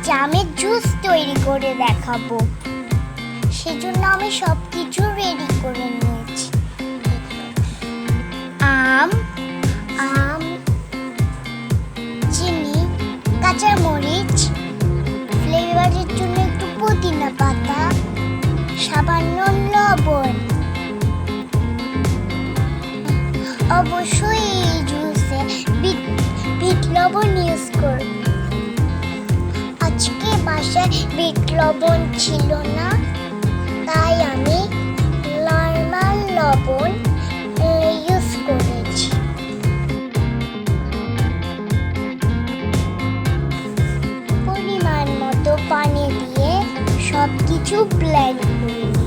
কাঁচা আমের জুস তৈরি করে দেখাবো। সেজন্য আমি সবকিছু রেডি করে নিয়েছি। আম, চিনি, কাঁচা মরিচ, ফ্লেভারের জন্য একটু পুদিনা পাতা, সামান্য লবণ। অবশ্যই এই জুসে বিট লবণ ইউজ করব। আজকে বাসায় বিট লবণ ছিল না, তাই আমি নরমাল লবণ ইউজ করেছি। পরিমাণ মতো পানি দিয়ে সবকিছু ব্লেন্ড করে নিই।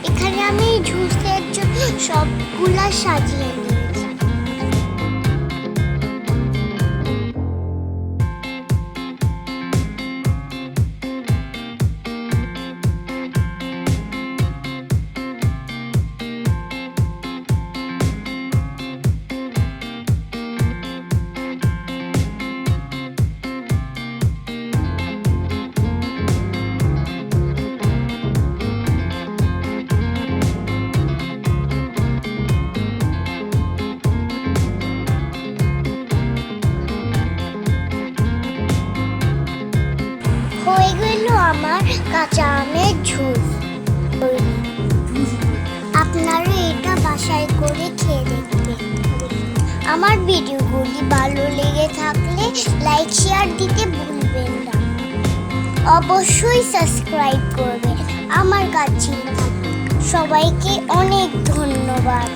এখানে আমি জুসের জন্য সবগুলা সাজিয়ে নিয়েছি। হয়ে গেল আমার কাঁচা আমের জুস। আপনারা এটা বাসায় করে খেয়ে দেখবেন। আমার ভিডিওগুলি ভালো লেগে থাকলে লাইক শেয়ার দিতে ভুলবেন না। অবশ্যই সাবস্ক্রাইব করবেন আমার কাছে। সবাইকে অনেক ধন্যবাদ।